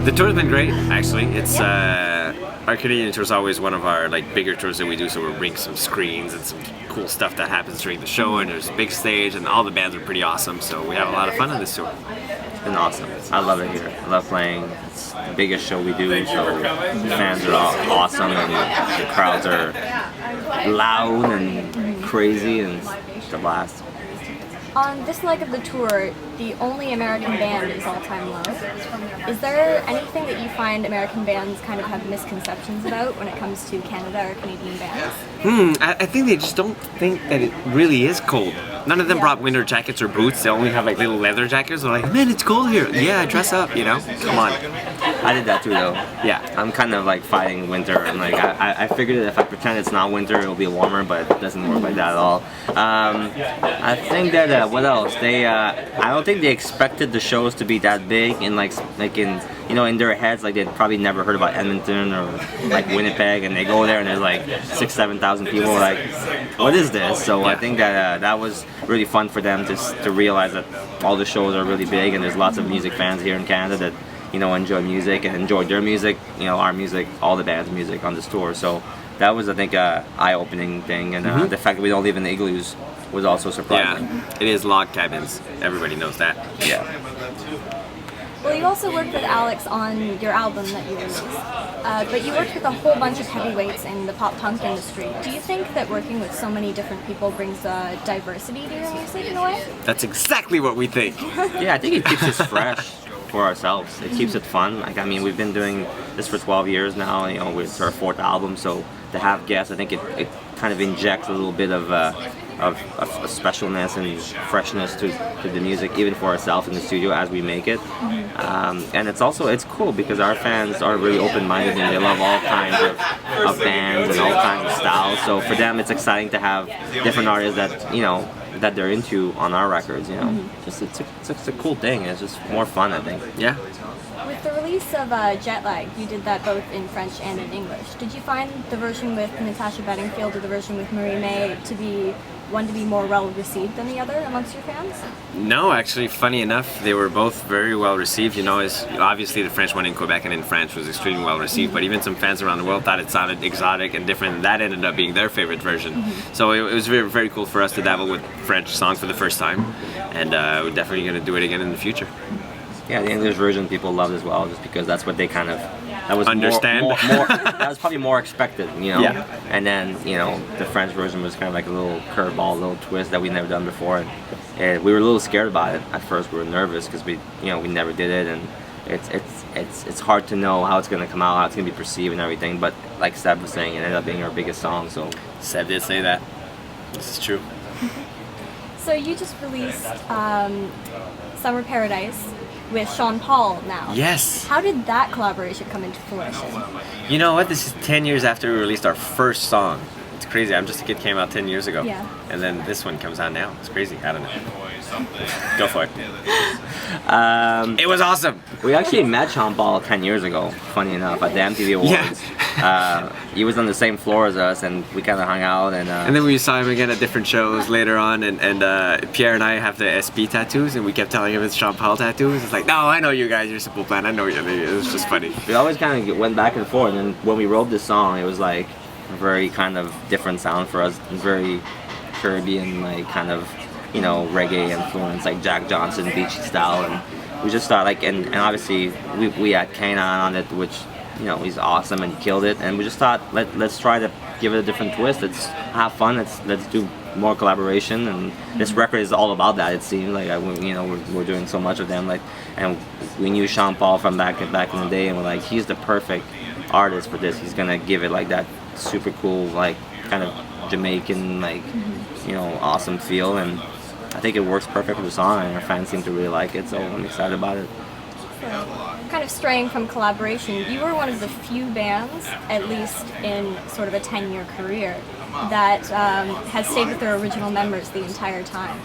The tour's been great, actually. It's our Canadian tour is always one of our like bigger tours that we do, so we bring some screens and some cool stuff that happens during the show, and there's a big stage, and all the bands are pretty awesome, so we have a lot of fun on this tour. It's been awesome. I love it here. I love playing. It's the biggest show we do, so the fans are all awesome, and the crowds are loud and crazy, and it's a blast. On this leg of the tour, the only American band is All Time Low. Is there anything that you find American bands kind of have misconceptions about when it comes to Canada or Canadian bands? I think they just don't think that it really is cold. None of them brought winter jackets or boots. They only have like little leather jackets. They're like, man, it's cold here. Yeah, dress up, you know? Come on. I did that too, though. Yeah. I'm kind of like fighting winter, and like I figured that if I pretend it's not winter, it'll be warmer, but it doesn't work like that at all. I think that what else? I don't think they expected the shows to be that big, and like in in their heads, like they'd probably never heard about Edmonton or like Winnipeg, and they go there and there's like 6,000-7,000 people. Like, what is this? So I think that that was really fun for them to realize that all the shows are really big, and there's lots of music fans here in Canada that enjoy music and enjoy their music, our music, all the band's music on this tour. So that was, I think, a eye-opening thing, and the fact that we don't live in the igloos was also surprising. Yeah, it is log cabins. Everybody knows that. Yeah. Well, you also worked with Alex on your album that you released, but you worked with a whole bunch of heavyweights in the pop-punk industry. Do you think that working with so many different people brings diversity to your music in a way? That's exactly what we think. Yeah, I think it keeps us fresh for ourselves. It keeps it fun. Like, I mean, we've been doing this for 12 years now. It's our 4th album, so to have guests, I think it kind of injects a little bit of specialness and freshness to the music, even for ourselves in the studio as we make it. And it's cool because our fans are really open-minded and they love all kinds of bands and all kinds of styles. So for them, it's exciting to have different artists that they're into on our records. Just it's a cool thing. It's just more fun, I think. Yeah. With the release of Jet Lag, you did that both in French and in English. Did you find the version with Natasha Bedingfield or the version with Marie May to be more well received than the other amongst your fans? No, actually, funny enough, they were both very well received. Obviously the French one in Quebec and in France was extremely well received, but even some fans around the world thought it sounded exotic and different, and that ended up being their favorite version. So it was very, very cool for us to dabble with French songs for the first time, and we're definitely going to do it again in the future. Yeah, the English version people loved as well, just because that's what they kind of understand. More, that was probably more expected, Yeah. And then the French version was kind of like a little curveball, a little twist that we'd never done before, and we were a little scared about it at first. We were nervous because we never did it, and it's hard to know how it's going to come out, how it's going to be perceived, and everything. But like Seb was saying, it ended up being our biggest song. So Seb did say that. This is true. So you just released Summer Paradise with Sean Paul now. Yes. How did that collaboration come into fruition? You know what? This is 10 years after we released our first song. It's crazy. I'm Just a Kid came out 10 years ago. Yeah. And then this one comes out now. It's crazy. I don't know. Go for it. It was awesome. We actually met Sean Paul 10 years ago, funny enough, at the MTV Awards. Yeah. He was on the same floor as us, and we kind of hung out. And then we saw him again at different shows later on, and Pierre and I have the SP tattoos, and we kept telling him it's Sean Paul tattoos. It's like, no, I know you guys, you're Simple Plan, I know you. It was just funny. We always kind of went back and forth, and when we wrote this song, it was like a very kind of different sound for us, very Caribbean, like kind of reggae influence, like Jack Johnson, beachy style, and we just thought and obviously we had Kanan on it, which he's awesome and he killed it, and we just thought let's try to give it a different twist. Let's have fun. Let's do more collaboration, and this record is all about that. It seems like we're doing so much of them, and we knew Sean Paul from back in the day, and we're like, he's the perfect artist for this. He's gonna give it like that super cool, like kind of Jamaican, like awesome feel, and I think it works perfect for the song, and our fans seem to really like it, so I'm excited about it. Kind of straying from collaboration, you were one of the few bands, at least in sort of a 10-year career, that has stayed with their original members the entire time.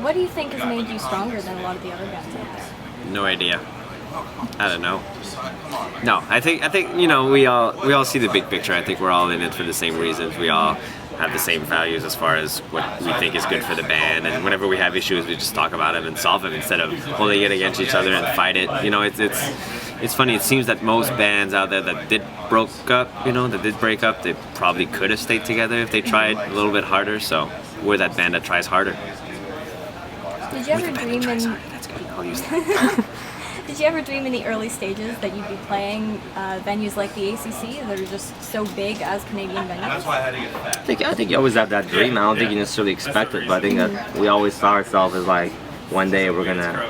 What do you think has made you stronger than a lot of the other bands out there? No idea. I don't know. No, I think we all see the big picture. I think we're all in it for the same reasons. We all have the same values as far as what we think is good for the band, and whenever we have issues, we just talk about them and solve them instead of holding it against each other and fight it. it's funny. It seems that most bands out there that did break up, they probably could have stayed together if they tried a little bit harder. So we're that band that tries harder. Did you ever dream in? That's good. I'll use that. Did you ever dream in the early stages that you'd be playing venues like the ACC that are just so big as Canadian venues? I think you always have that dream. I don't think you necessarily expect it, but I think that we always saw ourselves as like, one day we're gonna,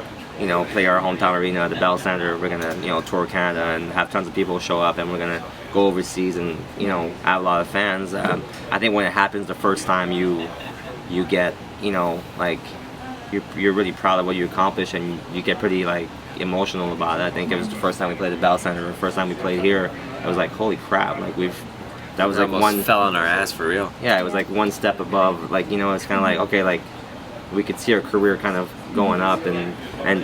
play our hometown arena at the Bell Centre. We're gonna, tour Canada and have tons of people show up, and we're gonna go overseas and, have a lot of fans. I think when it happens the first time, you get, like, you're really proud of what you accomplished, and you get pretty like emotional about it. I think it was the first time we played at the Bell Centre, the first time we played here. I was like, holy crap! Like that was like one fell on our ass for real. Yeah, it was like one step above. Like it's kind of like, okay, like we could see our career kind of going up and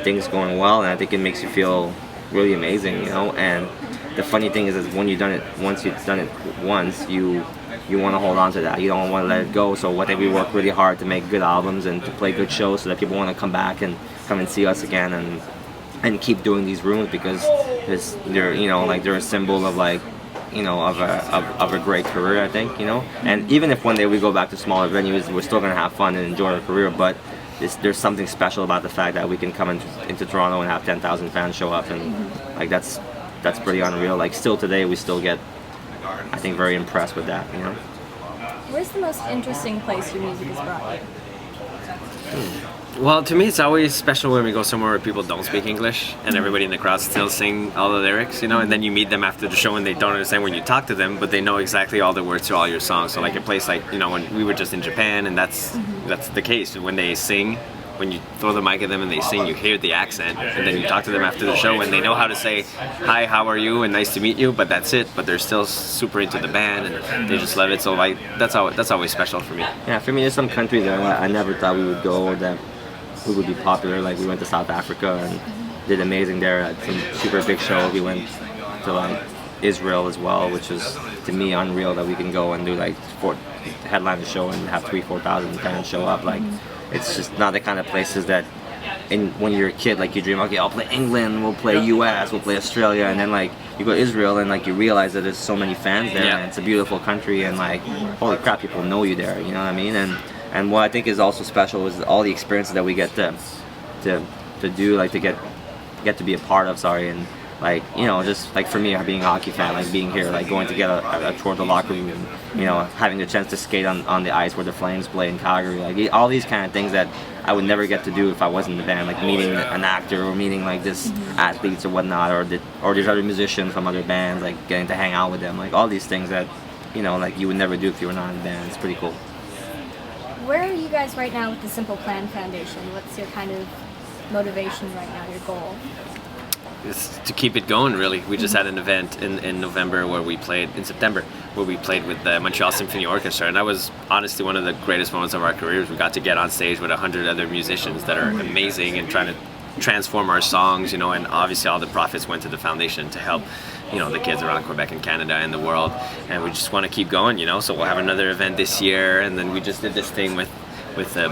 things going well, and I think it makes you feel really amazing, And the funny thing is when you've done it once, you want to hold on to that. You don't want to let it go. So I think we work really hard to make good albums and to play good shows so that people want to come back and come and see us again and keep doing these rooms, because they're a symbol of like of a great career, I think, And even if one day we go back to smaller venues, we're still gonna have fun and enjoy our career. But there's something special about the fact that we can come into Toronto and have 10,000 fans show up, and like that's pretty unreal. Like still today, we still get, I think, very impressed with that. Where's the most interesting place your music has brought you? Well, to me, it's always special when we go somewhere where people don't speak English and everybody in the crowd still sing all the lyrics, and then you meet them after the show and they don't understand when you talk to them, but they know exactly all the words to all your songs. So like a place like, when we were just in Japan, and that's the case. When they sing, when you throw the mic at them and they sing, you hear the accent, and then you talk to them after the show and they know how to say, hi, how are you, and nice to meet you, but that's it. But they're still super into the band and they just love it. So like that's always special for me. Yeah, for me, there's some countries that I never thought we would go, or that we would be popular. Like we went to South Africa and did amazing there at some super big shows. We went to like Israel as well, which is to me unreal that we can go and do like headline the show and have 3,000-4,000 fans show up. Like it's just not the kind of places that when you're a kid, like you dream, okay, I'll play England, we'll play US, we'll play Australia, and then like you go to Israel and like you realize that there's so many fans there, and it's a beautiful country, and like holy crap, people know you there, you know what I mean? And what I think is also special is all the experiences that we get to do, like to get to be a part of, and like, just like for me, being a hockey fan, like being here, like going to get a tour of the locker room, and, having the chance to skate on the ice where the Flames play in Calgary, like all these kind of things that I would never get to do if I wasn't in the band, like meeting an actor or meeting like this athletes or whatnot, or these other musicians from other bands, like getting to hang out with them, like all these things that, like you would never do if you were not in the band. It's pretty cool. Where are you guys right now with the Simple Plan Foundation? What's your kind of motivation right now, your goal? It's to keep it going, really. We just had an event in November in September, where we played with the Montreal Symphony Orchestra, and that was honestly one of the greatest moments of our careers. We got to get on stage with 100 other musicians that are amazing and trying to transform our songs, and obviously all the profits went to the foundation to help, the kids around Quebec and Canada and the world, and we just want to keep going, so we'll have another event this year, and then we just did this thing with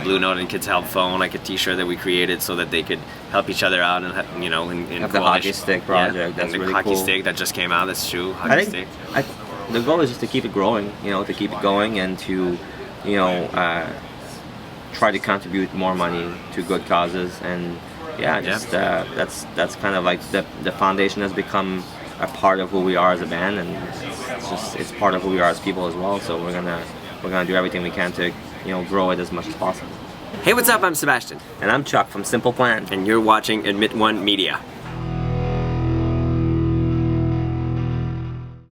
Blue Note and Kids Help Phone, like a T-shirt that we created so that they could help each other out, and in the hockey stick project. That's and the really hockey cool. stick that just came out. That's true. Hockey stick. The goal is just to keep it growing, to keep it going, and to try to contribute more money to good causes, and that's kind of like the foundation has become a part of who we are as a band, and it's part of who we are as people as well. So we're gonna do everything we can to grow it as much as possible. Hey, what's up? I'm Sebastien. And I'm Chuck from Simple Plan. And you're watching Admit One Media.